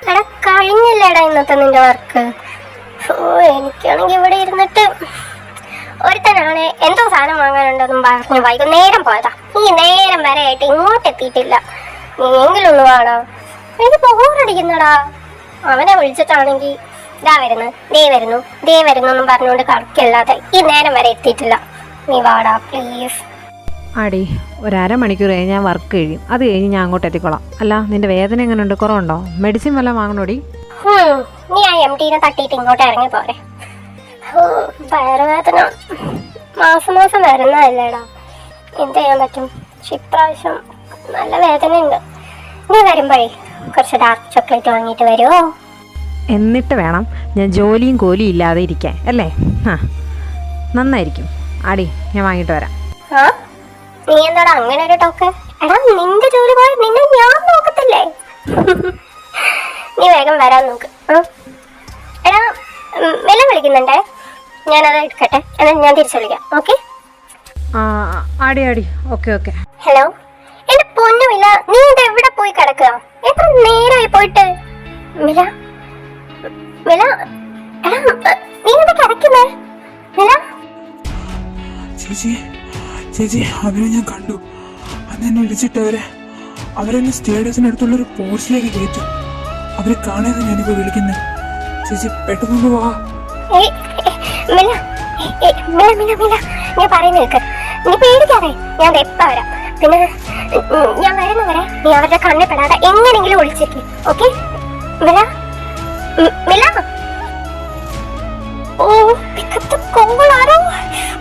എടാ കഴിഞ്ഞില്ലേടാ ഇന്നത്തെ നിന്റെ വർക്ക്? എനിക്കാണെങ്കിൽ ഇവിടെ ഇരുന്നിട്ട് ഒരുത്തനാണ് എന്തോ സാധനം വാങ്ങാനുണ്ടെന്നും പറഞ്ഞു വൈകുന്നേരം പോയതാ. ഈ നേരം വരെ ആയിട്ട് ഇങ്ങോട്ട് എത്തിയിട്ടില്ല. നീ എങ്കിലും ഒന്ന് വാടാ, എനിക്ക് ബോറടിക്കുന്നടാ. അവനെ വിളിച്ചിട്ടാണെങ്കിൽ ദേ വരുന്നു എന്നും പറഞ്ഞുകൊണ്ട് കളിക്കല്ലാതെ ഈ നേരം വരെ എത്തിയിട്ടില്ല. നീ വാടാ പ്ലീസ്. ആടി ഒരു1/2 മണിക്കൂർ കഴിഞ്ഞ് ഞാൻ വർക്ക് കഴിയും. അത് കഴിഞ്ഞ് ഞാൻ അങ്ങോട്ട് എത്തിക്കോളാം. അല്ല നിന്റെ വേദന എങ്ങനെയുണ്ട്? കുറവുണ്ടോ? മെഡിസിൻ വല്ലതും വാങ്ങണോടി? നീ ആ MD-നെ തട്ടിയിട്ട് ഇങ്ങോട്ട് ഇറങ്ങി പോരെ. വയറുവേദന മാസം വരുന്നതല്ലേടാ, എന്ത് ചെയ്യാൻ പറ്റും? പക്ഷെ ഇപ്രാവശ്യം നല്ല വേദനയുണ്ട്. നീ വരുമ്പോഴേ കുറച്ച് ഡാർക്ക് ചോക്ലേറ്റ് വാങ്ങിയിട്ട് വരുമോ? എന്നിട്ട് വേണം ഞാൻ ജോലിയും കോലിയും ഇല്ലാതെ ഇരിക്കാൻ അല്ലേ? നന്നായിരിക്കും ആടി, ഞാൻ വാങ്ങിയിട്ട് വരാം. ആ നീ എന്താടാ അങ്ങനെ ഒരു ടോക്ക്? എടാ നിന്റെ ജോലി പോയി നിന്നെ ഞാൻ നോക്കത്തില്ലേ? നീ വേഗം വരാൻ നോക്ക്. എടാ വില വിളിക്കുന്നുണ്ടേ, ഞാനത് എടുക്കട്ടെ, എന്നാൽ ഞാൻ തിരിച്ചു വിളിക്കാം. ഓക്കെ ആടി ഓക്കെ. ഹലോ എന്റെ പൊന്നുമില്ല, നീ ഇത് എവിടെ പോയി കിടക്കുക? എത്ര നേരമായി പോയിട്ട്? മില എടാ നീ എന്താ കിടക്കുന്നേ? മില ചേച്ചി അവരെ ഞാൻ കണ്ടു. അതെന്നെ വിളിച്ചിട്ട് അവരെന്നെ സ്റ്റേഡിയത്തിനടുത്തുള്ളൊരു പോസ്റ്റിലേക്ക് കയറ്റി. അവരെ കാണാതെ ഞാനിപ്പോ വിളിക്കുന്നത്. ചേച്ചി പെട്ടെന്ന് വാ. ഞാൻ പറയുന്ന കേക്ക്, നീ പേടിക്കാതെ, ഞാൻ എപ്പ വരാം. പിന്നെ ഞാൻ വരുന്നവരെ നീ അവരുടെ കണ്ണിൽ പെടാതെ എങ്ങനെങ്കിലും ഒളിച്ചിരിക്കും. ഓക്കെ ഓ പിക്കത്ത് കോളാരോ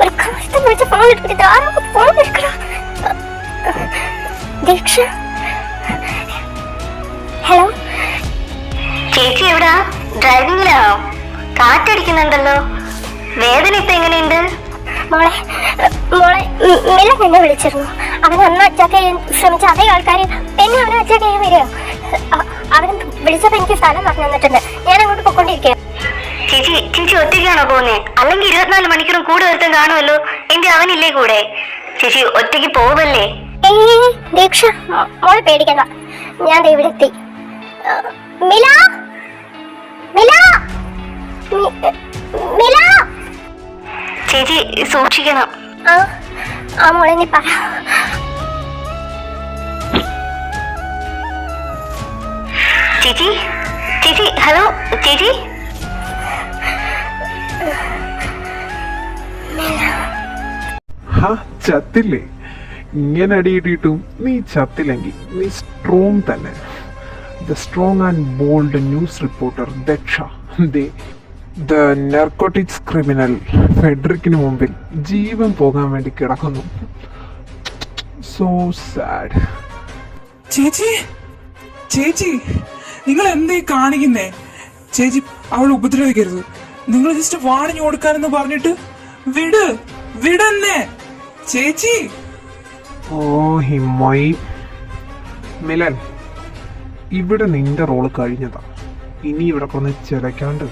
ഒരു കാലത്ത് വിളിച്ച ഫോൺ എടുത്തിട്ട് ആരോ ഫോൺ എടുക്കടാ. ദീക്ഷ ഹലോ ചേച്ചി എവിടാ? ഡ്രൈവിംഗിലാണോ? കാറ്റടിക്കുന്നുണ്ടല്ലോ. വേദന ഇപ്പൊ എങ്ങനെയുണ്ട്? മോളെ മില എന്നെ വിളിച്ചിരുന്നു. അവൻ അന്ന് അറ്റാക്ക് ചെയ്യാൻ ശ്രമിച്ച അതേ ആൾക്കാർ എന്നെ അവനെ അറ്റാക്ക് ചെയ്യാൻ വരിക. അവൻ വിളിച്ചപ്പോ എനിക്ക് സ്ഥലം പറഞ്ഞു തന്നിട്ടുണ്ട്. ഞാൻ അങ്ങോട്ട് പൊക്കോണ്ടിരിക്കുക. ചേച്ചി ഒറ്റയ്ക്കാണോ പോകുന്നേ? അല്ലെങ്കിൽ 24 മണിക്കൂറും കൂടെ ഒരുത്തം കാണുമല്ലോ. എന്റെ അവനില്ലേ കൂടെ? ചേച്ചി ഒറ്റയ്ക്ക് പോവല്ലേ? ദീക്ഷ മോളെ പേടിക്കണ്ട, ഞാൻ ഇവിടെ എത്തി. മില ചേച്ചി സൂക്ഷിക്കണം. ആ മോളെ നീ പറ. ചേച്ചി ഹലോ ചേച്ചി. ചത്തില്ലേ? ഇങ്ങനെ അടിയിട്ടിട്ടും നീ ചത്തില്ലെങ്കിൽ നീ സ്ട്രോങ് തന്നെ. The strong and bold news reporter Daksha the narcotics criminal ഫെഡറിക്കിന് മുമ്പിൽ ജീവൻ പോകാൻ വേണ്ടി കിടക്കുന്നു. So sad. ചേച്ചി നിങ്ങൾ എന്തേ കാണിക്കുന്നേ? ചേച്ചി അവളെ ഉപദ്രവിക്കരുത്. നിങ്ങൾ ജസ്റ്റ് വാണിഞ്ഞു കൊടുക്കാനെന്ന് പറഞ്ഞിട്ട് വിടന്നെ ചേച്ചി. ഓ ഹിമ്മോയി മിലൻ, ഇവിടെ നിന്റെ റോള് കഴിഞ്ഞതാ. ഇനി ഇവിടെ കൊന്ന് ചിലക്കാണ്ട്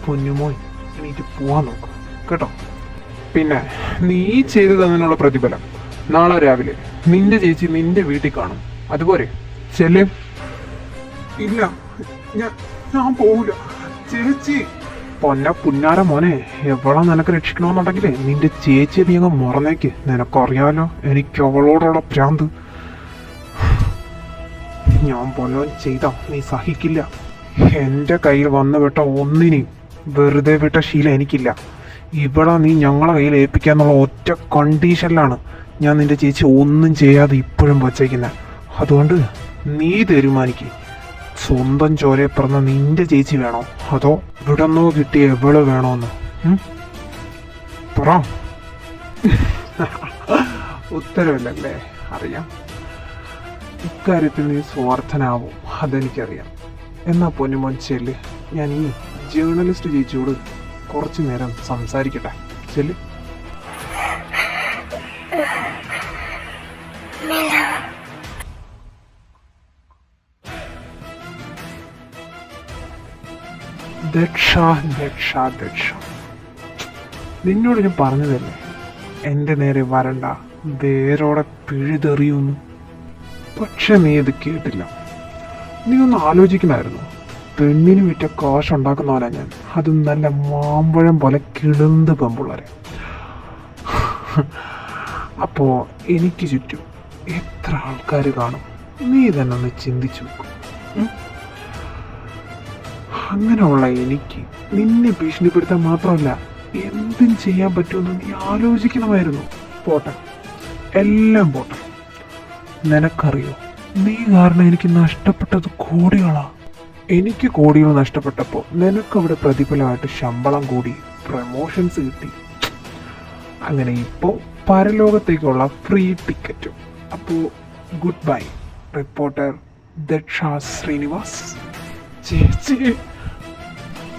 പൊന്നുമോൻ എനിക്ക് പോവാൻ നോക്കാം കേട്ടോ. പിന്നെ നീ ചെയ്തു തന്നതിനുള്ള പ്രതിഫലം നാളെ രാവിലെ നിന്റെ ചേച്ചി നിന്റെ വീട്ടിൽ കാണും. അതുപോലെ ചെല്ലേ? ഇല്ല, ഞാൻ പോവില്ല ചേച്ചി. പുന്നാര മോനെ, എവളെ നിനക്ക് രക്ഷിക്കണമെന്നുണ്ടെങ്കിലേ നിന്റെ ചേച്ചിയെ നീ അങ്ങ് മറന്നേക്ക്. നിനക്കറിയാലോ എനിക്ക് അവളോടുള്ള ഭ്രാന്ത്. ഞാൻ പോലോ ചെയ്താ നീ സഹിക്കില്ല. എൻ്റെ കയ്യിൽ വന്നു വിട്ട ഒന്നിനെയും വെറുതെ വിട്ട ശീലം എനിക്കില്ല. ഇവിടെ നീ ഞങ്ങളെ കയ്യിൽ ഏൽപ്പിക്കാന്നുള്ള ഒറ്റ കണ്ടീഷനിലാണ് ഞാൻ നിന്റെ ചേച്ചി ഒന്നും ചെയ്യാതെ ഇപ്പോഴും വച്ചേക്കുന്നത്. അതുകൊണ്ട് നീ തീരുമാനിക്ക്, സ്വന്തം ചോരയെ പിറന്ന നിന്റെ ചേച്ചി വേണോ അതോ ഇവിടെന്നോ കിട്ടിയ എവള് വേണോന്ന്? പറ. ഉത്തരവില്ലല്ലേ? അറിയാം, ഇക്കാര്യത്തിൽ നീ സ്വാർത്ഥനാവും, അതെനിക്കറിയാം. എന്നാ പൊന്നുമോൻ ചെല്ല്, ഞാൻ ഈ ജേർണലിസ്റ്റ് ചേച്ചിയോട് കുറച്ചു നേരം സംസാരിക്കട്ടെ. ചെല്ല്. ദക്ഷ നിന്നോട് ഞാൻ പറഞ്ഞതല്ലേ എൻ്റെ നേരെ വരണ്ട, വേരോടെ പിഴുതെറിയുന്നു. പക്ഷെ നീ ഇത് കേട്ടില്ല. നീ ഒന്ന് ആലോചിക്കണമായിരുന്നു. പെണ്ണിന് വിറ്റ കാശ് ഉണ്ടാക്കുന്നവനാ ഞാൻ. അതും നല്ല മാമ്പഴം പോലെ കിളുന്ത് പെമ്പുള്ളരെ. അപ്പോ എനിക്ക് ചുറ്റും എത്ര ആൾക്കാർ കാണും, നീ തന്നെ ഒന്ന് ചിന്തിച്ചു നോക്കും. അങ്ങനെയുള്ള എനിക്ക് നിന്നെ ഭീഷണിപ്പെടുത്താൻ മാത്രമല്ല എന്തും ചെയ്യാൻ പറ്റുമെന്ന് നീ ആലോചിക്കണമായിരുന്നു. പോട്ടെ, എല്ലാം പോട്ടെ. നിനക്കറിയോ, നീ കാരണം എനിക്ക് നഷ്ടപ്പെട്ടത് കോടികളാ. എനിക്ക് കോടികൾ നഷ്ടപ്പെട്ടപ്പോൾ നിനക്കവിടെ പ്രതിഫലമായിട്ട് ശമ്പളം കൂടി, പ്രമോഷൻസ് കിട്ടി. അങ്ങനെ ഇപ്പോൾ പരലോകത്തേക്കുള്ള ഫ്രീ ടിക്കറ്റും. അപ്പോൾ good bye reporter Daksha Srinivas. ചേച്ചി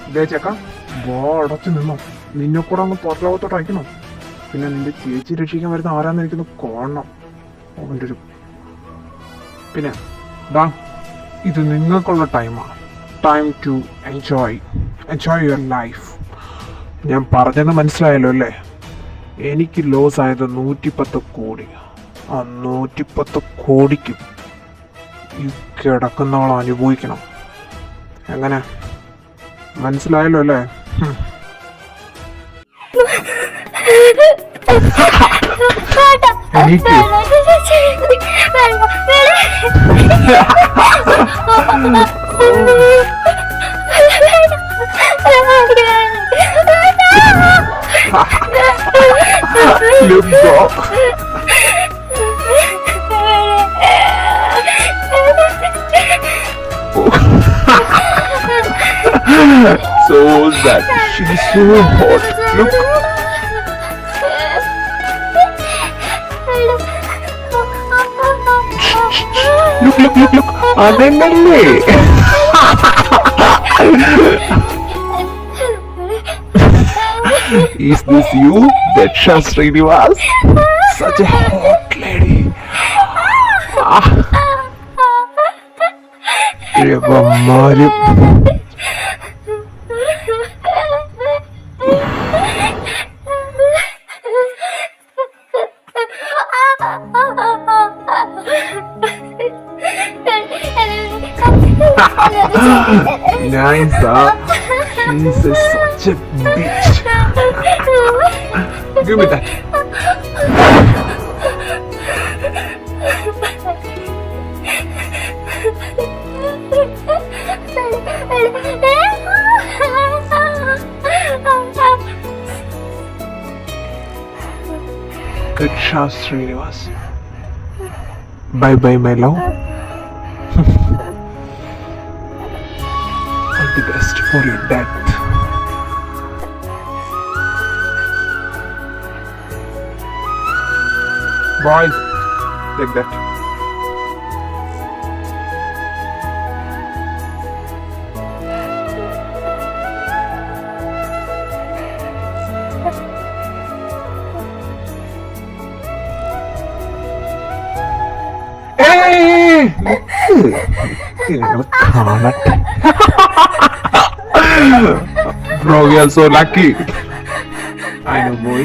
ഇതേ ചേക്ക അടച്ചു നിന്നോ. നിന്നെ കൂടെ അങ്ങ് പുറലോകത്തോട്ട് അയക്കണം. പിന്നെ നിന്റെ ചേച്ചി രക്ഷിക്കാൻ വരുന്ന ആരാന്ന് എനിക്കൊന്ന് കാണണം. അവൻ്റെ ഒരു പിന്നെ ദാ ഇത് നിങ്ങൾക്കുള്ള ടൈമാണ്. Time to enjoy your life. ഞാൻ പറഞ്ഞത് മനസ്സിലായല്ലോ അല്ലേ? എനിക്ക് ലോസ് ആയത് 110 കോടി. ആ 110 കോടിക്കും ഈ കിടക്കുന്നവൾ അനുഭവിക്കണം. എങ്ങനെ മനസ്സിലായല്ലോ അല്ലേ? എനിക്ക് so that she's so hot. Look. Look. അതെന്നല്ലേ? Is this you, Daksha Srinivas? Such a hot lady. Revamari. Nice, huh? She's such a bitch. Give me that. Daksha Srinivas. Bye bye, my love. All the best for your death. Boy, take that. Hey! Bro, we are so lucky. I know, boy.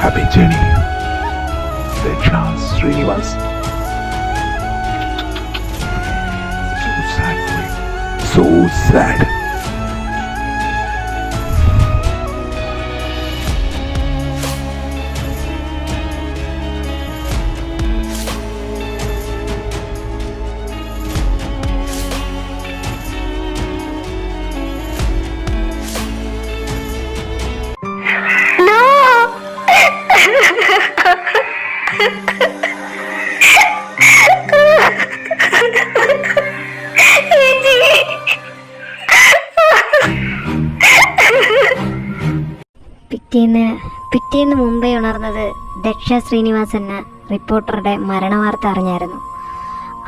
Happy journey, Daksha Srinivas. So sad, boy. So sad. പിറ്റേന്ന് മുംബൈ ഉണർന്നത് ദക്ഷ ശ്രീനിവാസ് എന്ന റിപ്പോർട്ടറുടെ മരണവാർത്ത അറിഞ്ഞായിരുന്നു.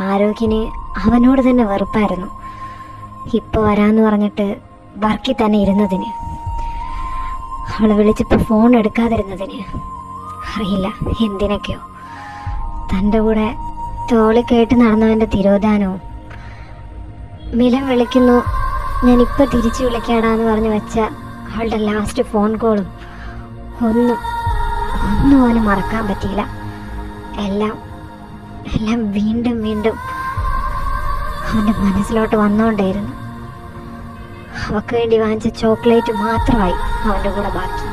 ആരോഗ്യന് അവനോട് തന്നെ വെറുപ്പായിരുന്നു. ഇപ്പോൾ വരാമെന്ന് പറഞ്ഞിട്ട് വർക്കിൽ തന്നെ ഇരുന്നതിന്, അവൾ വിളിച്ചപ്പോൾ ഫോൺ എടുക്കാതിരുന്നതിന്, അറിയില്ല എന്തിനൊക്കെയോ. തൻ്റെ കൂടെ തോളി കേട്ട് നടന്നവൻ്റെ തിരോധാനവും, മിലൻ വിളിക്കുന്നു ഞാനിപ്പോൾ തിരിച്ചു വിളിക്കാടാന്ന് പറഞ്ഞ് വെച്ച അവളുടെ ലാസ്റ്റ് ഫോൺ കോളും ഒന്നും അവന് മറക്കാൻ പറ്റിയില്ല. എല്ലാം വീണ്ടും വീണ്ടും അവൻ്റെ മനസ്സിലോട്ട് വന്നുകൊണ്ടേയിരുന്നു. അവൾക്ക് വേണ്ടി വാങ്ങിച്ച ചോക്ലേറ്റ് മാത്രമായി അവൻ്റെ കൂടെ ബാക്കി.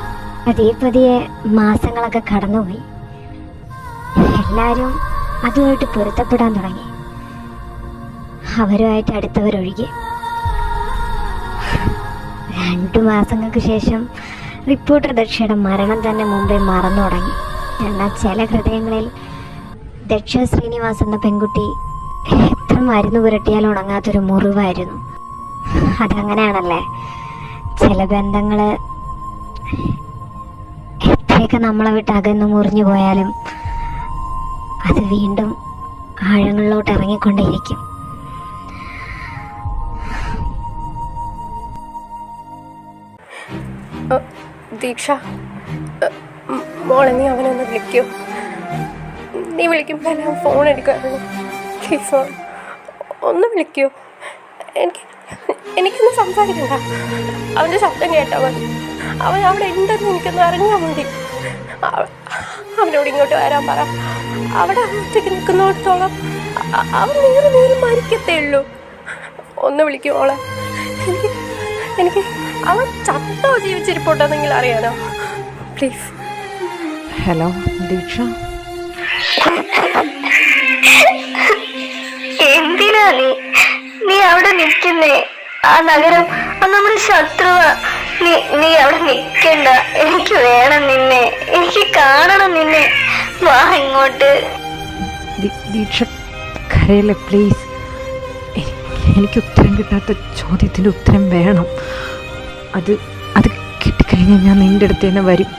പതിയെ മാസങ്ങളൊക്കെ കടന്നുപോയി. എല്ലാവരും അതുമായിട്ട് പൊരുത്തപ്പെടാൻ തുടങ്ങി, അവരുമായിട്ട് അടുത്തവരൊഴികെ. 2 മാസങ്ങൾക്ക് ശേഷം റിപ്പോർട്ടർ ദക്ഷയുടെ മരണം തന്നെ മുമ്പേ മറന്നു തുടങ്ങി. എന്നാൽ ചില ഹൃദയങ്ങളിൽ ദക്ഷ ശ്രീനിവാസ് എന്ന പെൺകുട്ടി എത്ര മരുന്ന് പുരട്ടിയാലും ഉണങ്ങാത്തൊരു മുറിവായിരുന്നു. അതങ്ങനെയാണല്ലേ, ചില ബന്ധങ്ങൾ എത്രയൊക്കെ നമ്മളെ വിട്ട് അകന്ന് മുറിഞ്ഞു പോയാലും അത് വീണ്ടും ആഴങ്ങളിലോട്ട് ഇറങ്ങിക്കൊണ്ടേയിരിക്കും. ദീക്ഷ, മോളെ നീ അവനൊന്ന് വിളിക്കൂ. നീ വിളിക്കുമ്പോൾ ഞാൻ ഫോൺ എടുക്കാറുള്ളൂ. പ്ലീസ് ഒന്ന് വിളിക്കൂ. എനിക്കൊന്ന് സംസാരിക്കണ്ട. അവൻ്റെ ശബ്ദം കേട്ടാൽ മതി. അവൻ അവിടെ ഉണ്ടെന്ന് എനിക്കൊന്ന് അറിഞ്ഞാൽ മതി. അവനോട് ഇങ്ങോട്ട് വരാൻ പറ. അവിടെ ഒറ്റയ്ക്ക് നിൽക്കുന്നിടത്തോളം അവൻ നേരെ മരിക്കത്തേ ഉള്ളൂ. ഒന്ന് വിളിക്കൂ മോളെ. എനിക്ക് അവൻ ചത്തോ ജീവിച്ചിരിപ്പോട്ടെന്നെങ്കിലും അറിയാലോ. പ്ലീസ്. ഹലോ ദീക്ഷ. എന്തിനാ നീ അവിടെ നിൽക്കുന്നേ? ആ നഗരം നമ്മുടെ ശത്രുവാ. നീ അവിടെ നിൽക്കണ്ട. എനിക്ക് വേണം നിന്നെ, എനിക്ക് കാണണം നിന്നെ. വാ ഇങ്ങോട്ട്. ദീക്ഷ കരയല്ലേ പ്ലീസ്. എനിക്ക് ഉത്തരം കിട്ടാത്ത ചോദ്യത്തിൻ്റെ ഉത്തരം വേണം. അത് കിട്ടിക്കഴിഞ്ഞാൽ ഞാൻ നിൻ്റെ അടുത്ത് തന്നെ വരും,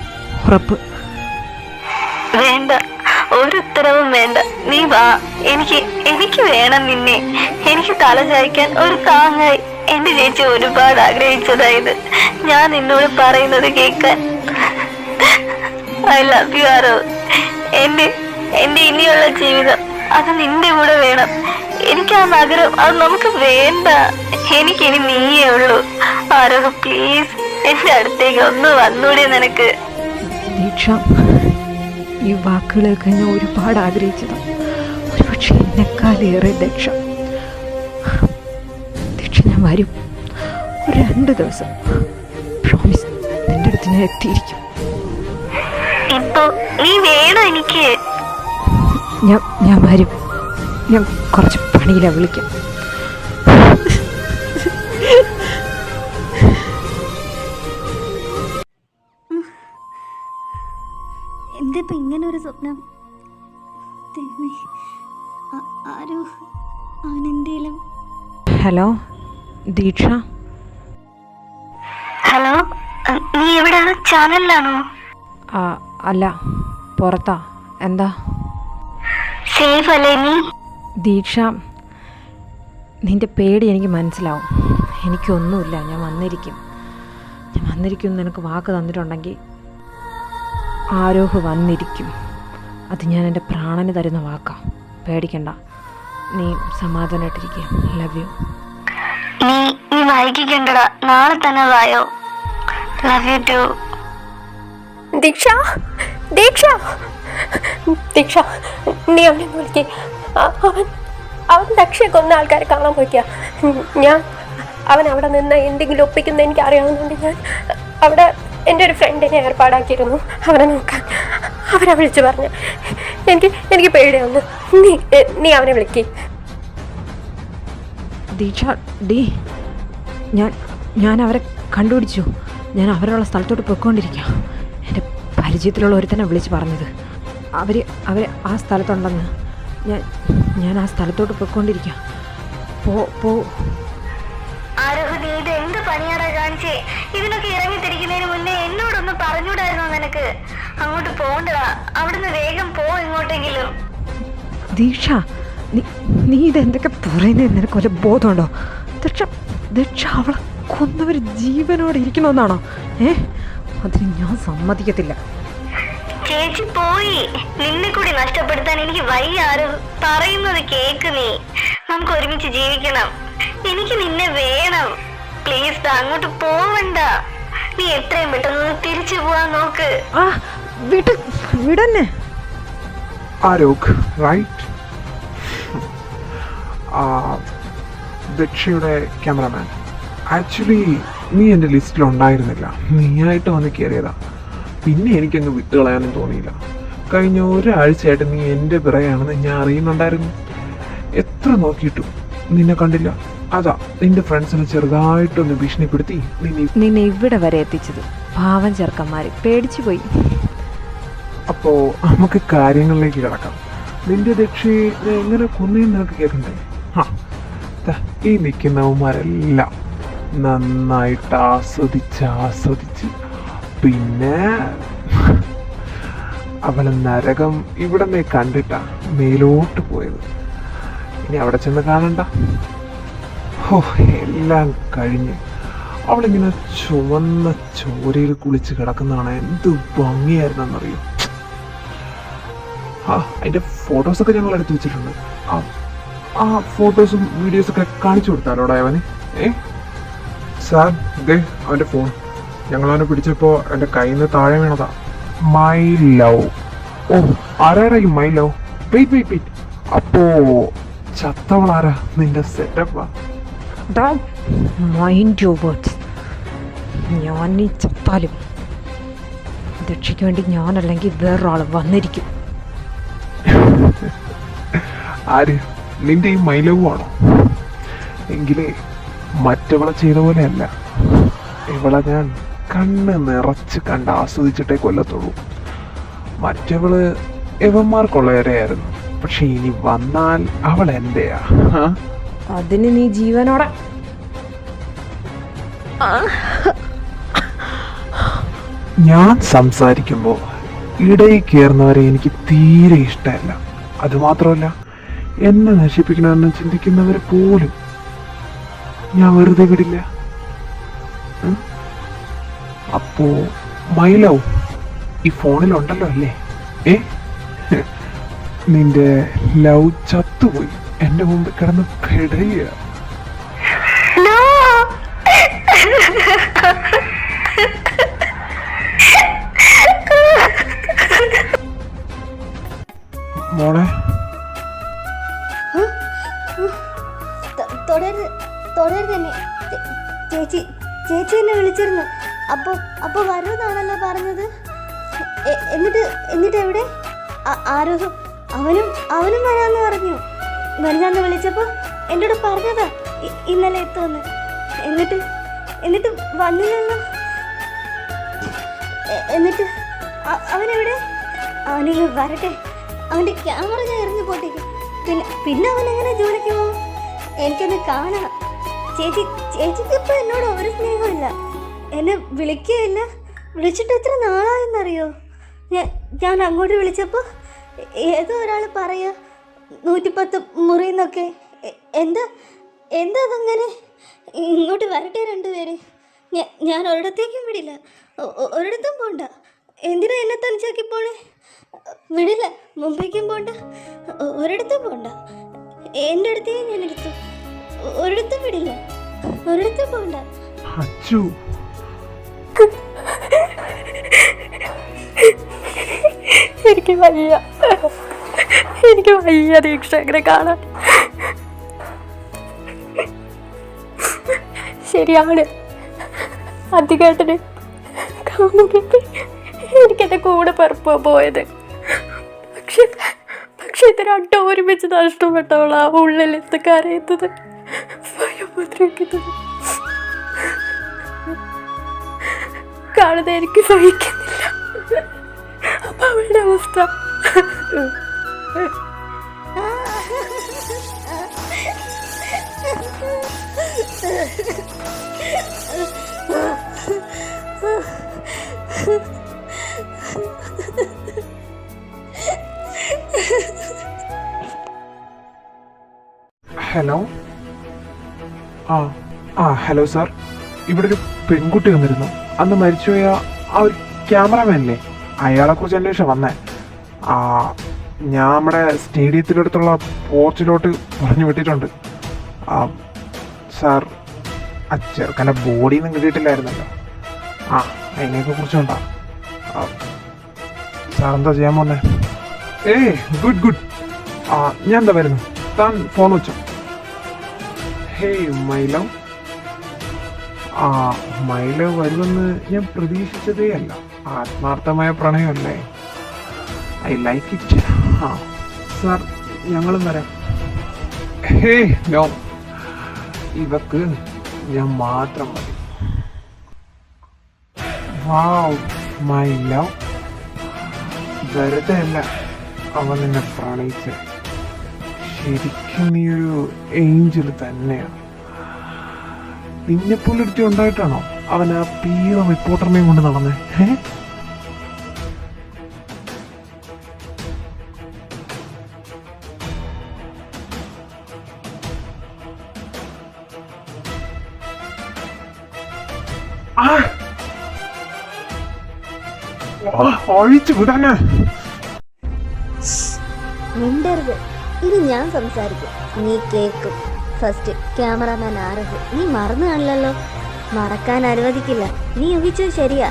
ഉറപ്പ്. വേണ്ട, ഒരു ഉത്തരവും വേണ്ട. നീ വാ. എനിക്ക് വേണം നിന്നെ. എനിക്ക് തലചായ്ക്കാൻ ഒരു താങ്ങായി എന്റെ ചേച്ചി ഒരുപാട് ആഗ്രഹിച്ചതായത് ഞാൻ നിന്നോട് പറയുന്നത് കേൾക്കാൻ. ഐ ലവ് യു ആരോ. എന്റെ ഇനിയുള്ള ജീവിതം അത് നിന്റെ കൂടെ വേണം. എനിക്ക് ആ നഗരം അത് നമുക്ക് വേണ്ട. എനിക്കിനി നീയേ ഉള്ളൂ. ആരോ പ്ലീസ് എന്റെ അടുത്തേക്ക് ഒന്ന് വന്നൂടെ നിനക്ക്? ദീക്ഷ, ഈ വാക്കുകളൊക്കെ ഞാൻ ഒരുപാട് ആഗ്രഹിച്ചതാണ്. ഒരുപക്ഷെ എന്നെക്കാളേറെ ദീക്ഷ ഞാൻ വരും. ഒരു 2 ദിവസം പ്രോമിസ്, നിന്റെ അടുത്ത് ഞാൻ എത്തിയിരിക്കും. ഇപ്പൊ നീ വേണം എനിക്ക്. ഞാൻ വരും. ഞാൻ കുറച്ച് പണിയിലാണ്, വിളിക്കാം. എന്തിപ്പോ ഇങ്ങനെ ഒരു സ്വപ്നം? ആരോ അവനെന്തേലും. ഹലോ ദീക്ഷ. ഹലോ, നീ എവിടെയാണ്? ചാനലിലാണോ? അല്ല, പുറത്താ. എന്താ? സേഫ് അല്ലേ നീ? ദീക്ഷ, നിന്റെ പേടി എനിക്ക് മനസ്സിലാവും. എനിക്കൊന്നുമില്ല. ഞാൻ വന്നിരിക്കും എന്ന് നിനക്ക് വാക്ക് തന്നിട്ടുണ്ടെങ്കിൽ ആരോഹ് വന്നിരിക്കും. അത് ഞാൻ എൻ്റെ പ്രാണന് തരുന്ന വാക്കാണ്. പേടിക്കണ്ട, നീ സമാധാനമായിട്ടിരിക്കുക. Love you. നീ വൈകിക്കണ്ടടാ, നാളെ തന്നെ വായോ. Love you to. ദീക്ഷ, നീ അവനെ വിളിക്കേ. അവൻ ദക്ഷയെ കൊന്ന ആൾക്കാരെ കാണാൻ പോയിക്കാ. അവൻ അവിടെ നിന്ന് എന്തെങ്കിലും ഒപ്പിക്കുന്ന എനിക്ക് അറിയാവുന്നതുകൊണ്ട് ഞാൻ അവിടെ എൻ്റെ ഒരു ഫ്രണ്ടിനെ ഏർപ്പാടാക്കിയിരുന്നു അവനെ നോക്കാൻ. അവനെ വിളിച്ചു പറഞ്ഞു. എനിക്ക് പേടിയാവുന്നു. നീ അവനെ വിളിക്കേ. ദീക്ഷ ഞാൻ അവരെ കണ്ടുപിടിച്ചു. ഞാൻ അവരുള്ള സ്ഥലത്തോട്ട് പോയിക്കൊണ്ടിരിക്കുക. എൻ്റെ പരിചയത്തിലുള്ള ഒരുത്തനെ വിളിച്ച് പറഞ്ഞത് അവർ ആ സ്ഥലത്തുണ്ടെന്ന്. ഞാൻ ആ സ്ഥലത്തോട്ട് പോയിക്കൊണ്ടിരിക്കുക. പോ. ആരോഹ്, ഇത് എന്ത് പണിയാടാ കാണിച്ചേ? ഇതിനൊക്കെ ഇറങ്ങിത്തിരിക്കുന്നതിന് മുന്നേ എന്നോടൊന്ന് പറഞ്ഞൂടായിരുന്നോ നിനക്ക്? അങ്ങോട്ട് പോണ്ടടാ, അവിടുന്ന് വേഗം പോ ഇങ്ങോട്ടെങ്കിലും. ദീക്ഷ, നീ ഇതെന്തൊക്കെ പറയുന്നത്? നിനക്ക് വല്ല ബോധമുണ്ടോ? ദീക്ഷ ദക്ഷ അവളെ കൊന്നവർ ജീവനോടെ ഇരിക്കണമെന്നാണോ? അതിന് ഞാൻ സമ്മതിക്കത്തില്ല. ചേച്ചി പോയി. നിന്നെ കൂടി നഷ്ടപ്പെടുത്താൻ എനിക്ക് വയ്യ. ആരും പറയുന്നത് കേക്ക്. നീ നമുക്ക് ഒരുമിച്ച് ജീവിക്കണം. എനിക്ക് നിന്നെ വേണം. പ്ലീസ് അങ്ങോട്ട് പോവണ്ട. നീ എത്രയും പെട്ടെന്ന് തിരിച്ചു പോവാൻ നോക്ക്. വിടന്നെ. ആരോഗ് റൈറ്റ്? ദക്ഷയുടെ ക്യാമറമാൻ. ആക്ച്വലി നീ എൻ്റെ ലിസ്റ്റിൽ ഉണ്ടായിരുന്നില്ല. നീയായിട്ട് വന്ന് കയറിയതാ. പിന്നെ എനിക്കങ്ങ് വിട്ടുകളയാനും തോന്നിയില്ല. കഴിഞ്ഞ ഒരാഴ്ചയായിട്ട് നീ എൻ്റെ പിറയാണെന്ന് ഞാൻ അറിയുന്നുണ്ടായിരുന്നു. എത്ര നോക്കിയിട്ടും നിന്നെ കണ്ടില്ല. അതാ നിന്റെ ഫ്രണ്ട്സിനെ ചെറുതായിട്ടൊന്ന് ഭീഷണിപ്പെടുത്തി നിന്നെ ഇവിടെ വരെ എത്തിച്ചത്. പാവം ചെറുക്കന്മാര് പേടിച്ചു പോയി. അപ്പോ നമുക്ക് കാര്യങ്ങളിലേക്ക് കിടക്കാം. നിന്റെ ദക്ഷയെ എങ്ങനെ കൊന്നേന്ന് നിനക്ക് കേൾക്കണ്ടേ? ഈ നിൽക്കുന്നവന്മാരെല്ലാം നന്നായിട്ട് ആസ്വദിച്ച് പിന്നെ അവളെ നരകം ഇവിടെ നിന്ന് കണ്ടിട്ടാ മേലോട്ട് പോയത്. ഇനി അവിടെ ചെന്ന് കാണണ്ട. എല്ലാം കഴിഞ്ഞ് അവളിങ്ങനെ ചുവന്ന ചോരയിൽ കുളിച്ച് കിടക്കുന്നതാണ് എന്ത് ഭംഗിയായിരുന്നെന്നറിയോ. അതിന്റെ ഫോട്ടോസൊക്കെ ഞങ്ങൾ എടുത്തു വെച്ചിട്ടുണ്ട്. ആ ഫോട്ടോസും വീഡിയോസൊക്കെ കാണിച്ചു കൊടുത്താലോടാ അവന്. സാർ ദേ അവന്റെ ഫോൺ. ഞങ്ങൾ അവനെ പിടിച്ചപ്പോ എന്റെ കയ്യിൽ നിന്ന് താഴെ വീണതാ. My love. ആരാടാ ഈ മൈ ലവ്? വെയിറ്റ്. അപ്പോ ചത്തവളാരാ? നിന്റെ സെറ്റപ്പാ. Mind your words. ഞാൻ ഈ ചത്താലും ദക്ഷയ്ക്ക് വേണ്ടി ഞാനല്ലെങ്കിൽ വേറൊരാൾ വന്നിരിക്കും. ആര്? നിന്റെ ഈ മൈലവ് ആണോ? എങ്കിലേ മറ്റവളെ ചെയ്ത പോലെയല്ല. ഇവളെ ഞാൻ കണ്ണ് നിറച്ച് കണ്ട് ആസ്വദിച്ചിട്ടേ കൊല്ലത്തുള്ളൂ. മറ്റവള് ഇവന്മാർക്കുള്ളവരെയായിരുന്നു. പക്ഷെ ഇനി വന്നാൽ അവൾ എന്റെയാ. അതിന് നീ ജീവനോടെ. ഞാൻ സംസാരിക്കുമ്പോ ഇടയിൽ കയറുന്നവരെ എനിക്ക് തീരെ ഇഷ്ടമല്ല. അതുമാത്രമല്ല, എന്നെ നശിപ്പിക്കണമെന്ന് ചിന്തിക്കുന്നവരെ പോലും ഞാൻ വെറുതെ വിടില്ല. അപ്പോ മൈലവ് ഈ ഫോണിലുണ്ടല്ലോ അല്ലേ? നിന്റെ ലവ് ചത്തുപോയി എന്റെ മുമ്പിൽ കിടന്ന് പെടയുക. മോളെ തുടരുത് തന്നെ. ചേച്ചി എന്നെ വിളിച്ചിരുന്നു. അപ്പൊ വരുമെന്നാണല്ലോ പറഞ്ഞത്. എന്നിട്ട് എവിടെ? ആരോ അവനും വരാന്ന് പറഞ്ഞു. വരുന്നാന്ന് വിളിച്ചപ്പോ എന്നോട് പറഞ്ഞതാ ഇന്നലെ എത്തുമെന്ന്. എന്നിട്ട് വന്നില്ലല്ലോ. എന്നിട്ട് അവനെവിടെ? അവനിങ്ങ് വരട്ടെ. അവന്റെ ക്യാമറ ഞാൻ എറിഞ്ഞു പൊട്ടിക്കും. പിന്നെ അവനെങ്ങനെ ജോലിക്ക് പോകും? എനിക്കൊന്ന് കാണണം. ചേച്ചിക്ക് ഇപ്പൊ എന്നോട് ഒരു സ്നേഹമില്ല. എന്നെ വിളിക്കുകയില്ല. വിളിച്ചിട്ട് എത്ര നാളായെന്നറിയോ? ഞാൻ അങ്ങോട്ട് വിളിച്ചപ്പോൾ ഏതോ ഒരാൾ പറയാ 110 മുറിന്നൊക്കെ. എന്താ അതങ്ങനെ? ഇങ്ങോട്ട് വരട്ടെ രണ്ടുപേര്. ഞാൻ ഒരിടത്തേക്കും വിടില്ല. ഒരിടത്തും പോണ്ട. എന്തിനാ എന്നെ തനിച്ചാക്കി പോണേ? വിടില്ല. മുംബൈക്കും പോണ്ട, ഒരിടത്തും പോണ്ട. എൻ്റെ അടുത്തേക്ക് ഞാൻ എടുത്തു. ഒരിടത്തും വിടില്ല, ഒരിടത്തും പോണ്ട. എനിക്ക് വയ്യ ദീക്ഷ അങ്ങനെ കാണാൻ. ശരിയാണ്, അധികേട്ടന് കാണുമ്പോൾ എനിക്കെൻ്റെ കൂടെ പറപ്പോ പോയത്. പക്ഷെ ഇത് രണ്ടും ഒരുമിച്ച് നഷ്ടപ്പെട്ടവളാ ഉള്ളിലെത്ത് കരയുന്നത്, ഭയമുദ്രക്കുന്നത് കാണുന്നത് എനിക്ക് സഹിക്കുന്നില്ല. അപ്പൊ അവളുടെ അവസ്ഥ ഹലോ. ഹലോ സാർ, ഇവിടെ ഒരു പെൺകുട്ടി വന്നിരുന്നു. അന്ന് മരിച്ചുപോയ ആ ഒരു ക്യാമറമാനില്ലേ, അയാളെക്കുറിച്ച് അന്വേഷിച്ചാണ് വന്നേ. ഞാൻ നമ്മുടെ സ്റ്റേഡിയത്തിനടുത്തുള്ള പോർച്ചിലോട്ട് പറഞ്ഞു വിട്ടിട്ടുണ്ട്. സാർ, ആ ചെറുക്കൻ്റെ ബോഡിയൊന്നും കിട്ടിയിട്ടില്ലായിരുന്നല്ലോ. അതിനെയൊക്കെ കുറിച്ചുണ്ടാ. സാർ എന്താ ചെയ്യാൻ പോന്നേ? Good good. ഞാൻ എന്താ വരുന്നു, താൻ ഫോൺ വെച്ചോ. Hey my love. My love വരുമെന്ന് ഞാൻ പ്രതീക്ഷിച്ചതേ അല്ല. ആത്മാർത്ഥമായ പ്രണയമല്ലേ? I like it. സാർ, ഞങ്ങളും വരാം. ഹേയ് നോ, ഇവക്ക് ഞാൻ മാത്രം മതി. വാവ് മൈ ലവ്, വെറുതെ അല്ല അവൻ നിന്നെ പ്രണയിച്ച്. ശരിക്കും നീ ഒരു ഏഞ്ചൽ തന്നെയാണ്. നിന്നെപ്പോലൊരുത്തി ഉണ്ടായിട്ടാണോ അവൻ ആ പീറ റിപ്പോർട്ടറിനെയും കൊണ്ട് നടന്നേ? ഒഴിച്ചു വിടാനാ. മിണ്ടരുത്, ഇനി ഞാൻ സംസാരിക്കും, നീ കേൾക്കും. ഫസ്റ്റ് ക്യാമറാമാൻ ആരത് നീ മറന്നു കാണില്ലല്ലോ. മറക്കാൻ അനുവദിക്കില്ല. നീ ഊഹിച്ചത് ശരിയാ,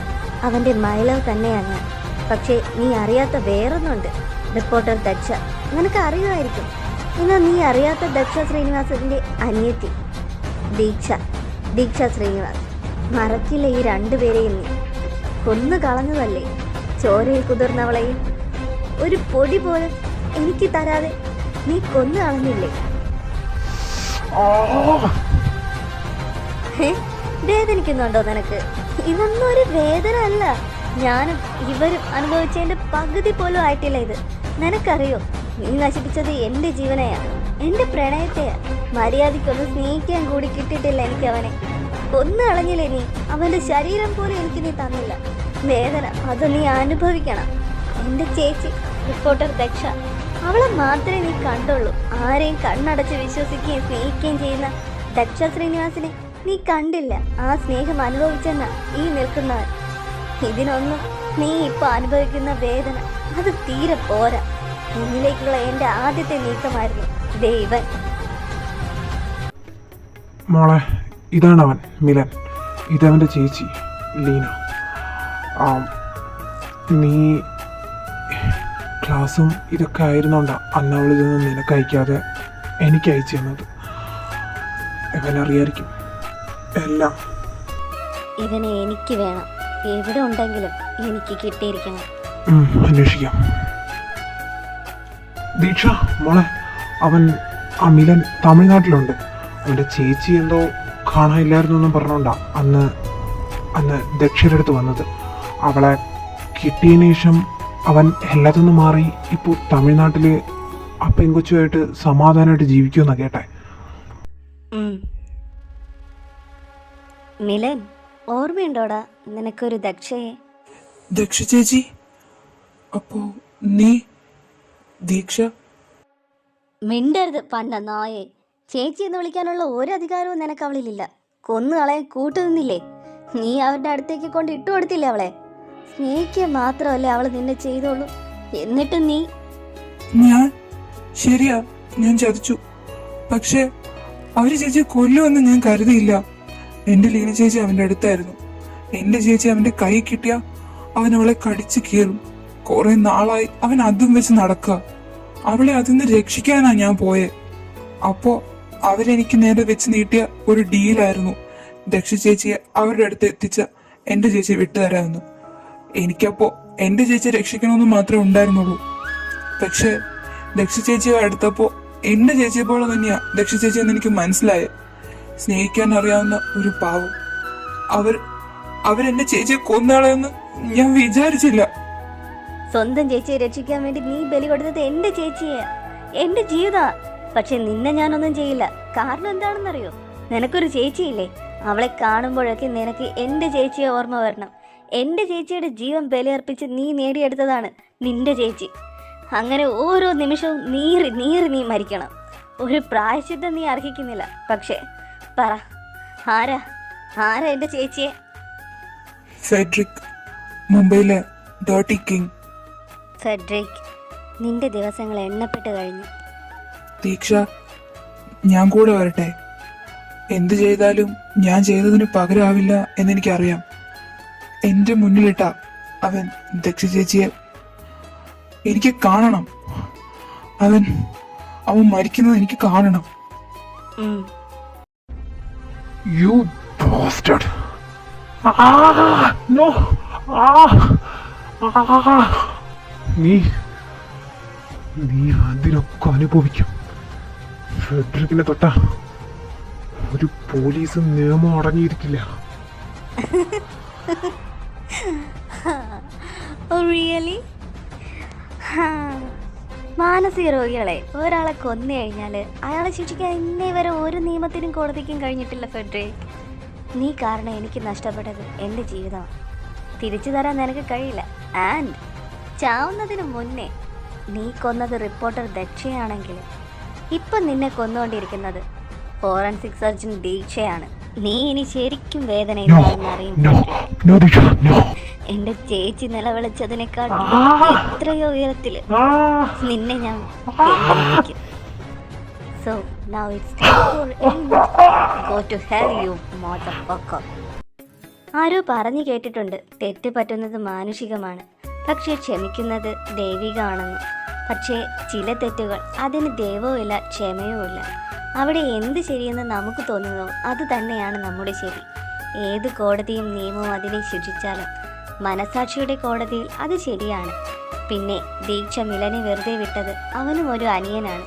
അവൻ്റെ മൈ ലവ് തന്നെയാണ് ഞാൻ. പക്ഷേ നീ അറിയാത്ത വേറൊന്നുണ്ട്, റിപ്പോർട്ടർ ദക്ഷ. നിനക്ക് അറിയുമായിരിക്കും. എന്നാൽ നീ അറിയാത്ത ദക്ഷ ശ്രീനിവാസന്റെ അനിയത്തി ദീക്ഷ ശ്രീനിവാസ്. മറക്കില്ല ഈ രണ്ടുപേരെയും. നീ കൊന്നു കളഞ്ഞതല്ലേ ചോരയിൽ കുതിർന്നവളെയും. ഒരു പൊടി പോലും എനിക്ക് തരാതെ നീ കൊന്നു കളഞ്ഞില്ലേ? വേദനിക്കുന്നുണ്ടോ നിനക്ക്? ഇതൊന്നും ഒരു വേദന അല്ല. ഞാനും ഇവരും അനുഭവിച്ചതിന്റെ പകുതി പോലും ആയിട്ടില്ല ഇത്. നിനക്കറിയോ, നീ നശിപ്പിച്ചത് എൻ്റെ ജീവനെയാണ്, എൻ്റെ പ്രണയത്തെയാ. മര്യാദയ്ക്കൊന്ന് സ്നേഹിക്കാൻ കൂടി കിട്ടിയിട്ടില്ല എനിക്ക് അവനെ. കൊന്നു കളഞ്ഞില്ലേ നീ? അവൻ്റെ ശരീരം പോലും എനിക്ക് നീ തന്നില്ല. വേദന അത് നീ അനുഭവിക്കണം. എൻ്റെ ചേച്ചി റിപ്പോർട്ടർ ദക്ഷ, അവളെ മാത്രമേ നീ കണ്ടുള്ളൂ. ആരെയും കണ്ണടച്ച് വിശ്വസിക്കുകയും സ്നേഹിക്കുകയും ചെയ്യുന്ന ദക്ഷ ശ്രീനിവാസിനെ നീ കണ്ടില്ല. ആ സ്നേഹം അനുഭവിച്ചെന്ന ഈ നിൽക്കുന്നവൻ. ഇതിനൊന്നും നീ ഇപ്പോൾ അനുഭവിക്കുന്ന വേദന അത് തീരെ പോരാ. എന്നിലേക്കുള്ള എൻ്റെ ആദ്യത്തെ നീക്കമായിരുന്നു ദൈവൻ. മോളെ, ഇതാണവൻ മിലൻ. ഇതവൻ്റെ ചേച്ചി ലീന. നീ ക്ലാസ്സും ഇതൊക്കെ ആയിരുന്നോണ്ടാ അന്ന് അവൾ ഇതൊന്നും നിനക്ക് അയക്കാതെ എനിക്ക് അയച്ചു തന്നത്. ഇവനറിയായിരിക്കും എല്ലാം. ഇവനെ എനിക്ക് വേണം. എവിടെ ഉണ്ടെങ്കിലും എനിക്ക് കിട്ടിയിരിക്കണം. അന്വേഷിക്കാം. ദീക്ഷ മോളെ, അവൻ ആ മിലൻ തമിഴ്നാട്ടിലുണ്ട്. അവൻ്റെ ചേച്ചി എന്തോ കാണാനില്ലായിരുന്നു എന്നും പറഞ്ഞോണ്ടാ അന്ന് ദക്ഷയുടെ അടുത്ത് വന്നത്. അവളെ കിട്ടിയതിന് ശേഷം അവൻ എല്ലാത്തിനും മാറി ഇപ്പോൾ തമിഴ്നാട്ടിൽ ആ പെങ്കൊച്ചുമായിട്ട് സമാധാനമായിട്ട് ജീവിക്കുമെന്നാണ് കേട്ടെ. മിലൻ, ഓർമ്മയുണ്ടോടാ നിനക്കൊരു ദക്ഷയെ? ദക്ഷ ചേച്ചി? അപ്പോ നീ ദീക്ഷ? മിണ്ടരുത് പണ്ട നായെ. ചേച്ചി എന്ന് വിളിക്കാനുള്ള ഒരു അധികാരവും നിനക്ക് അവളിലില്ല. കൊന്നു കളയാൻ കൂട്ടുനിന്നില്ലേ? നീ അവരുടെ അടുത്തേക്ക് കൊണ്ട് ഇട്ടു കൊടുത്തില്ലേ അവളെ? സ്നേഹിക്കുക മാത്രമല്ലേ അവൾ നിന്നെ ചെയ്തോളൂ. എന്നിട്ട് നീ ശരിയാ, ഞാൻ ചതിച്ചു. പക്ഷെ അവര് ചേച്ചിയെ കൊല്ലുമെന്ന് ഞാൻ കരുതിയില്ല. എന്റെ ലീന ചേച്ചി അവന്റെ അടുത്തായിരുന്നു. എന്റെ ചേച്ചി അവന്റെ കൈ കിട്ടിയ അവൻ അവളെ കടിച്ചു കീറും. കുറെ നാളായി അവൻ അതും വെച്ച് നടക്കുക. അവളെ അതിന്ന് രക്ഷിക്കാനാ ഞാൻ പോയെ. അപ്പോ അവരെനിക്ക് നേരെ വെച്ച് നീട്ടിയ ഒരു ഡീലായിരുന്നു ദക്ഷ ചേച്ചിയെ അവരുടെ അടുത്ത് എത്തിച്ച എന്റെ ചേച്ചിയെ വിട്ടുതരാമെന്ന്. എനിക്കപ്പോ എന്റെ ചേച്ചിയെ രക്ഷിക്കണമെന്ന് മാത്രമേ ഉണ്ടായിരുന്നുള്ളൂ. പക്ഷെ ദക്ഷ ചേച്ചിയെ അടുത്തപ്പോ എന്റെ ചേച്ചിയെ പോലെ തന്നെയാ ദക്ഷ ചേച്ചി എന്ന് എനിക്ക് മനസ്സിലായേ. സ്നേഹിക്കാൻ അറിയാവുന്ന ഒരു പാവം. അവരെന്റെ ചേച്ചിയെ കൊന്നാളെന്ന് ഞാൻ വിചാരിച്ചില്ല. സ്വന്തം ചേച്ചിയെ രക്ഷിക്കാൻ വേണ്ടി നീ ബലി കൊടുത്തത് എന്റെ ചേച്ചിയെ, എന്റെ ജീവിത. പക്ഷെ നിന്നെ ഞാനൊന്നും ചെയ്യില്ല. കാരണം എന്താണെന്നറിയോ? നിനക്കൊരു ചേച്ചിയില്ലേ? അവളെ കാണുമ്പോഴൊക്കെ നിനക്ക് എന്റെ ചേച്ചിയെ ഓർമ്മ വരണം. എന്റെ ചേച്ചിയുടെ ജീവൻ ബലിയർപ്പിച്ച് നീ നേടിയെടുത്തതാണ് നിന്റെ ചേച്ചി. അങ്ങനെ ഓരോ നിമിഷവും നീറി നീറി നീ മരിക്കണം. ഒരു പ്രായശ്ചിത്തം നീ അർഹിക്കുന്നില്ല. പക്ഷേ പറ, ആരാ ആരാ എൻ്റെ ചേച്ചിയെ? ഫെഡറിക്, മുംബൈയിലെ ഡോട്ടി കിങ്. ഫെഡറിക്, നിന്റെ ദിവസങ്ങൾ എണ്ണപ്പെട്ട് കഴിഞ്ഞു. ദീക്ഷ, ഞാൻ കൂടെ വരട്ടെ? എന്ത് ചെയ്താലും ഞാൻ ചെയ്തതിന് പകരമാവില്ല എന്നെനിക്കറിയാം. എന്റെ മുന്നിലിട്ട അവൻ ദക്ഷ ചേച്ചിയെ എനിക്ക് കാണണം. അവൻ മരിക്കുന്നത് എനിക്ക് കാണണം. ഉം. You bastard! No! നീ അതിനൊക്കെ അനുഭവിക്കും. ഫെഡറിക്കിനെ തൊട്ട ഒരു പോലീസ് നിയമം അടങ്ങിയിരിക്കില്ല. റിയലി? മാനസിക രോഗികളെ ഒരാളെ കൊന്നു കഴിഞ്ഞാൽ അയാളെ ശിക്ഷിക്കാൻ ഇന്നേ വരെ ഒരു നിയമത്തിനും കോടതിക്കും കഴിഞ്ഞിട്ടില്ല ഫെഡറിക്. നീ കാരണം എനിക്ക് നഷ്ടപ്പെട്ടത് എൻ്റെ ജീവിതമാണ്. തിരിച്ചു തരാൻ നിനക്ക് കഴിയില്ല. ആൻഡ് ചാവുന്നതിന് മുന്നേ നീ കൊന്നത് റിപ്പോർട്ടർ ദക്ഷയാണെങ്കിൽ ഇപ്പം നിന്നെ കൊന്നുകൊണ്ടിരിക്കുന്നത് ഫോറൻസിക് സർജൻ ദീക്ഷയാണ്. നീ ഇനി ശരിക്കും വേദന എന്റെ ചേച്ചി നിലവിളിച്ചതിനേക്കാൾ എത്രയോ ഉയരത്തില് നിന്നെ ഞാൻ വേദനിപ്പിക്കും. So now it's time for end. Go to hell, you motherfucker. ആരോ പറഞ്ഞു കേട്ടിട്ടുണ്ട്, തെറ്റ് പറ്റുന്നത് മാനുഷികമാണ്, പക്ഷേ ക്ഷമിക്കുന്നത് ദൈവികമാണെന്ന്. പക്ഷേ ചില തെറ്റുകൾ അതിന് ദൈവവും ഇല്ല, ക്ഷമയും ഇല്ല. അവിടെ എന്ത് ശരിയെന്ന് നമുക്ക് തോന്നുന്നോ അത് തന്നെയാണ് നമ്മുടെ ശരി. ഏത് കോടതിയും നിയമവും അതിനെ ശിക്ഷിച്ചാലും മനസാക്ഷിയുടെ കോടതിയിൽ അത് ശരിയാണ്. പിന്നെ ദീക്ഷ മിലനെ വെറുതെ വിട്ടത് അവനും ഒരു അനിയനാണ്.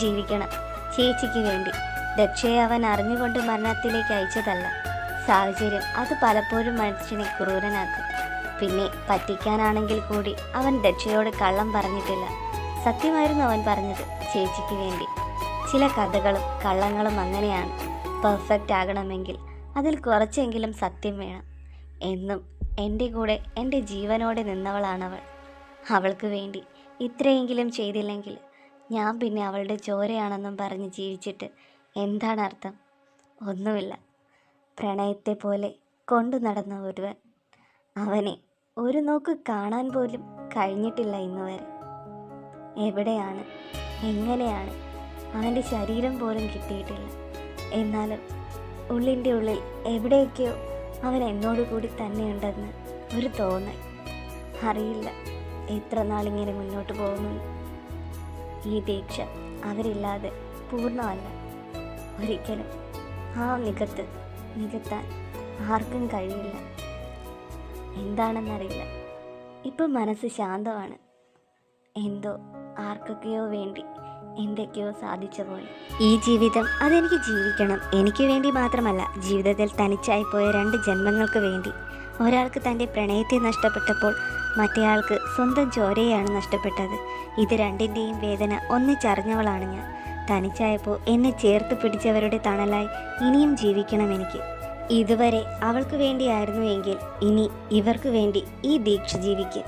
ജീവിക്കണം ചേച്ചിക്ക് വേണ്ടി. ദക്ഷയെ അവൻ അറിഞ്ഞുകൊണ്ട് മരണത്തിലേക്ക് അയച്ചതല്ല. സാഹചര്യം അത് പലപ്പോഴും മനുഷ്യനെ ക്രൂരനാക്കും. പിന്നെ പറ്റിക്കാനാണെങ്കിൽ കൂടി അവൻ ദക്ഷയോട് കള്ളം പറഞ്ഞിട്ടില്ല. സത്യമായിരുന്നു അവൻ പറഞ്ഞത്, ചേച്ചിക്ക് വേണ്ടി. ചില കഥകളും കള്ളങ്ങളും അങ്ങനെയാണ്. പെർഫെക്റ്റ് ആകണമെങ്കിൽ അതിൽ കുറച്ചെങ്കിലും സത്യം വേണം. എന്നും എൻ്റെ കൂടെ എൻ്റെ ജീവനോടെ നിന്നവളാണവൾ. അവൾക്ക് വേണ്ടി ഇത്രയെങ്കിലും ചെയ്തില്ലെങ്കിൽ ഞാൻ പിന്നെ അവളുടെ ചോരയാണെന്നും പറഞ്ഞ് ജീവിച്ചിട്ട് എന്താണ് അർത്ഥം? ഒന്നുമില്ല. പ്രണയത്തെ പോലെ കൊണ്ടു നടന്ന ഒരുവൻ, അവനെ ഒരു നോക്ക് കാണാൻ പോലും കഴിഞ്ഞിട്ടില്ല ഇന്ന് വരെ. എവിടെയാണ്, എങ്ങനെയാണ്, അവൻ്റെ ശരീരം പോലും കിട്ടിയിട്ടില്ല. എന്നാലും ഉള്ളിൻ്റെ ഉള്ളിൽ എവിടെയൊക്കെയോ അവൻ എന്നോട് കൂടി തന്നെയുണ്ടെന്ന് ഒരു തോന്നൽ. അറിയില്ല എത്ര നാളിങ്ങനെ മുന്നോട്ട് പോകുമെന്ന്. ഈ ദീക്ഷ അവരില്ലാതെ പൂർണ്ണമല്ല. ഒരിക്കലും ആ നികത്താൻ ആർക്കും കഴിയില്ല. എന്താണെന്നറിയില്ല. ഇപ്പം മനസ്സ് ശാന്തമാണ്. എന്തോ ആർക്കൊക്കെയോ വേണ്ടി എന്തൊക്കെയോ സാധിച്ച പോലെ. ഈ ജീവിതം അതെനിക്ക് ജീവിക്കണം. എനിക്ക് വേണ്ടി മാത്രമല്ല, ജീവിതത്തിൽ തനിച്ചായിപ്പോയ 2 ജന്മങ്ങൾക്ക് വേണ്ടി. ഒരാൾക്ക് തൻ്റെ പ്രണയത്തെ നഷ്ടപ്പെട്ടപ്പോൾ മറ്റേയാൾക്ക് സ്വന്തം ചോരയാണ് നഷ്ടപ്പെട്ടത്. ഇത് രണ്ടിൻ്റെയും വേദന ഒന്നിച്ചറിഞ്ഞവളാണ് ഞാൻ. തനിച്ചായപ്പോൾ എന്നെ ചേർത്ത് പിടിച്ചവരുടെ തണലായി ഇനിയും ജീവിക്കണം എനിക്ക്. ഇതുവരെ അവൾക്ക് വേണ്ടിയായിരുന്നു എങ്കിൽ ഇനി ഇവർക്ക് വേണ്ടി ഈ ദീക്ഷ ജീവിക്കും.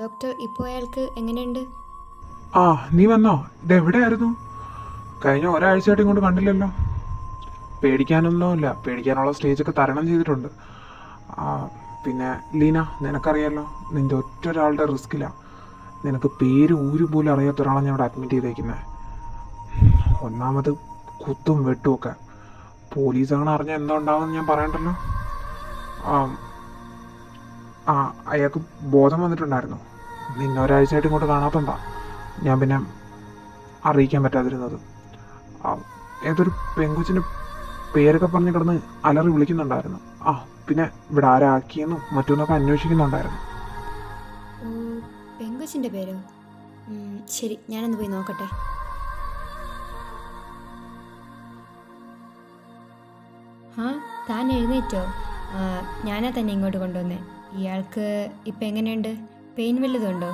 ഡോക്ടർ, ഇപ്പോൾ അയാൾക്ക് എങ്ങനെയുണ്ട്? ആ, നീ വന്നോ? ഇതെവിടെയായിരുന്നു? കഴിഞ്ഞ ഒരാഴ്ചയായിട്ട് ഇങ്ങോട്ട് കണ്ടില്ലല്ലോ. പേടിക്കാനൊന്നുമില്ല, പേടിക്കാനുള്ള സ്റ്റേജൊക്കെ തരണം ചെയ്തിട്ടുണ്ട്. പിന്നെ ലീന, നിനക്കറിയാലോ, നിൻ്റെ ഒറ്റൊരാളുടെ റിസ്കിലാണ്. നിനക്ക് പേര് ഊര് പോലും അറിയാത്ത ഒരാളെ ഞാൻ ഇവിടെ അഡ്മിറ്റ് ചെയ്തേക്കുന്നത്. ഒന്നാമത് കുത്തും വെട്ടുമൊക്കെ. പോലീസ് അങ്ങനെ അറിഞ്ഞാൽ എന്താ ഉണ്ടാവുമെന്ന് ഞാൻ പറയണ്ടല്ലോ. അയാൾക്ക് ബോധം വന്നിട്ടുണ്ടായിരുന്നു. നിന്നെ ഒരാഴ്ചയായിട്ട് ഇങ്ങോട്ട് കാണാത്തണ്ടാ ഞാൻ പിന്നെ അറിയിക്കാൻ പറ്റാതിരുന്നത്. ഏതൊരു പെങ്കുച്ചിന് പേരൊക്കെ പറഞ്ഞ് കിടന്ന് അലറി വിളിക്കുന്നുണ്ടായിരുന്നു. പിന്നെ ഇവിടെ ആരാക്കിയെന്നും മറ്റൊന്നൊക്കെ അന്വേഷിക്കുന്നുണ്ടായിരുന്നു. പെങ്കൊച്ചിൻ്റെ പേരോ? ശരി, ഞാനൊന്ന് പോയി നോക്കട്ടെ. താൻ എഴുന്നേറ്റോ? ഞാനാ തന്നെ ഇങ്ങോട്ട് കൊണ്ടുവന്നേ. ഇയാൾക്ക് ഇപ്പം എങ്ങനെയുണ്ട്? പെയിൻ വല്ലതുണ്ടോ?